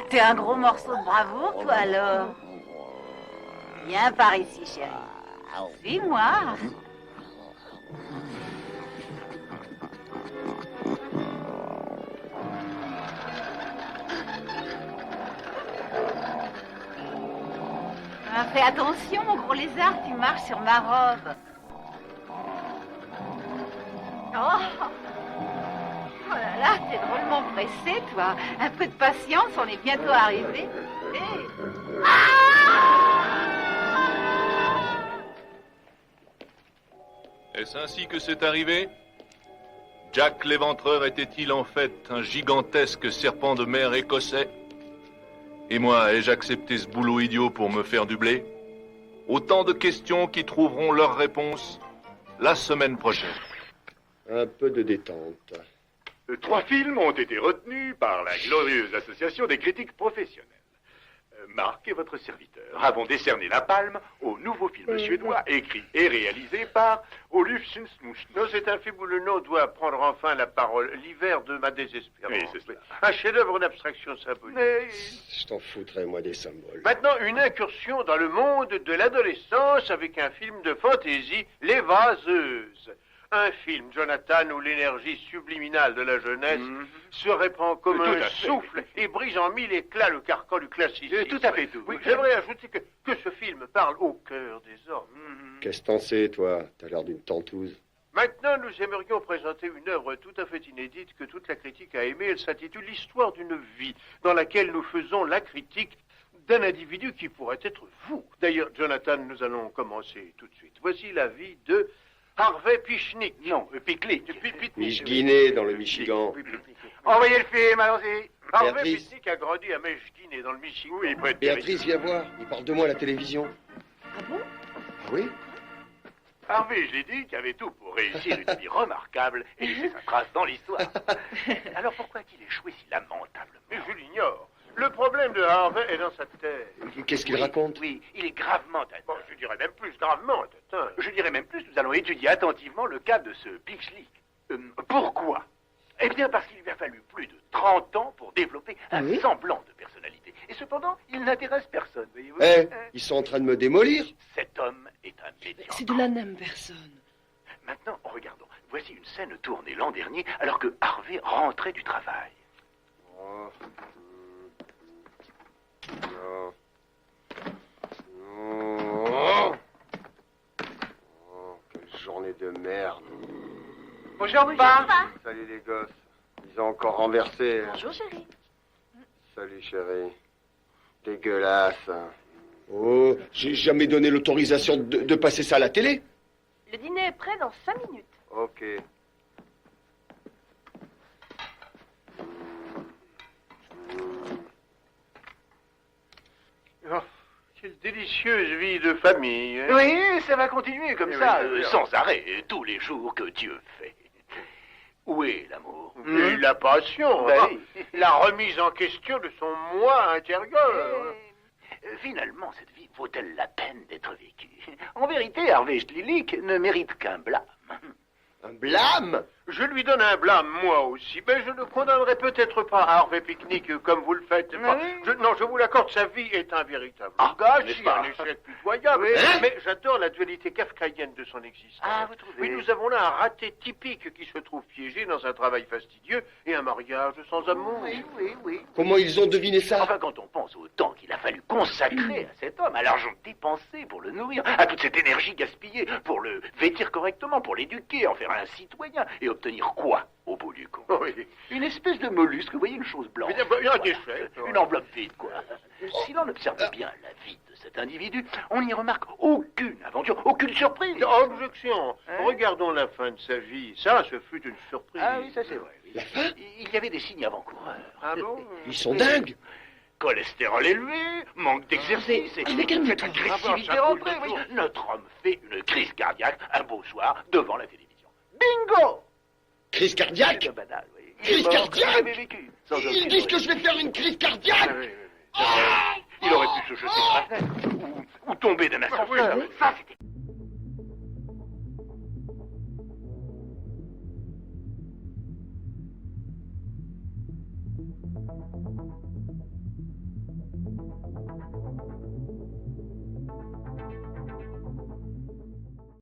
T'es un gros morceau de bravoure, toi, alors. Viens par ici, chérie. Suis-moi. Ah, fais attention, mon gros lézard, tu marches sur ma robe. Oh, oh là là, t'es drôlement pressé, toi. Un peu de patience, on est bientôt arrivé. Hey. Est-ce ainsi que c'est arrivé? Jack l'Éventreur était-il en fait un gigantesque serpent de mer écossais? Et moi, ai-je accepté ce boulot idiot pour me faire du blé? Autant de questions qui trouveront leur réponse la semaine prochaine. Un peu de détente. 3 films ont été retenus par la glorieuse association des critiques professionnels. Marc et votre serviteur avons décerné la palme au nouveau film suédois écrit et réalisé par Oluf Sundsmush. Non, c'est un film où le nom doit prendre enfin la parole. L'hiver de ma désespérance. Oui, c'est cela. Un chef-d'œuvre d'abstraction symbolique. Mais... Je t'en foutrais, moi, des symboles. Maintenant, une incursion dans le monde de l'adolescence avec un film de fantaisie, Les Vaseuses. Un film, Jonathan, où l'énergie subliminale de la jeunesse se répand comme un souffle et brise en mille éclats le carcan du classicisme. Tout à fait tout. Oui, j'aimerais ajouter que ce film parle au cœur des hommes. Qu'est-ce que t'en sais, toi? T'as l'air d'une tentouse. Maintenant, nous aimerions présenter une œuvre tout à fait inédite que toute la critique a aimée. Elle s'intitule L'histoire d'une vie, dans laquelle nous faisons la critique d'un individu qui pourrait être vous. D'ailleurs, Jonathan, nous allons commencer tout de suite. Voici la vie de Harvey Pichnik. Non, Picklick. Michigané, dans le Michigan. Envoyez le film, allons-y. Harvey Béatrice. Pichnik a grandi à Michigan, dans le Michigan. Oui, près de Béatrice, viens voir. Il parle de moi à la télévision. Ah bon? Ah oui? Harvey, je l'ai dit, qui avait tout pour réussir une vie remarquable et laisser sa trace dans l'histoire. Alors pourquoi a-t-il échoué si lamentablement? Mais je l'ignore. Le problème de Harvey est dans sa tête. Qu'est-ce qu'il raconte? Oui, il est gravement atteint. Bon, je dirais même plus gravement atteint. Je dirais même plus, nous allons étudier attentivement le cas de ce Pichlik. Pourquoi? Eh bien, parce qu'il lui a fallu plus de 30 ans pour développer un semblant de personnalité. Et cependant, il n'intéresse personne, voyez-vous. Ils sont en train de me démolir. Cet homme est un médiocre. C'est de la même personne. Maintenant, regardons. Voici une scène tournée l'an dernier, alors que Harvey rentrait du travail. Oh. Non. Oh. Oh, quelle journée de merde. Bonjour, papa. Salut les gosses. Ils ont encore renversé. Bonjour, chérie. Salut chérie. Dégueulasse. Oh, j'ai jamais donné l'autorisation de passer ça à la télé. Le dîner est prêt dans 5 minutes. Ok. Oh, quelle délicieuse vie de famille. Hein? Oui, ça va continuer comme Oui, ça, oui, oui. sans arrêt, tous les jours que Dieu fait. Où est l'amour? Et la passion, Ben hein. oui. La remise en question de son moi intérieur. Finalement, cette vie vaut-elle la peine d'être vécue? En vérité, Harvey Schlilik ne mérite qu'un blâme. Un blâme? Je lui donne un blâme, moi aussi, mais je ne condamnerai peut-être pas Harvey Picknick comme vous le faites. Non, je vous l'accorde, sa vie est un véritable gâchis, n'est-ce pas? un échec pitoyable. Mais j'adore la dualité kafkaïenne de son existence. Ah, vous trouvez? Oui, nous avons là un raté typique qui se trouve piégé dans un travail fastidieux et un mariage sans amour. Oui. Comment ils ont deviné ça? Enfin, quand on pense au temps qu'il a fallu consacrer à cet homme, à l'argent dépensé pour le nourrir, à toute cette énergie gaspillée pour le vêtir correctement, pour l'éduquer, en faire un citoyen, et obtenir quoi au bout du compte? Oui. Une espèce de mollusque, vous voyez, une chose blanche. Un déchet. Une enveloppe vide, quoi. Si l'on observe bien la vie de cet individu, on n'y remarque aucune aventure, aucune surprise. Objection. Hein? Regardons la fin de sa vie. Ça, ce fut une surprise. Ah oui, ça c'est vrai. Oui. Il y avait des signes avant-coureurs. Ah bon? Ils sont dingues. Cholestérol élevé, manque d'exercice et cette agressivité rentrée. Oui. Notre homme fait une crise cardiaque un beau soir devant la télévision. Bingo! Crise cardiaque? C'est banal, oui. Crise Mort, cardiaque? j'avais vécu, sans Ils aucune disent que raison. je vais faire une crise cardiaque. Il aurait pu se jeter de la fenêtre ou tomber d'un ascenseur. Ça, c'était...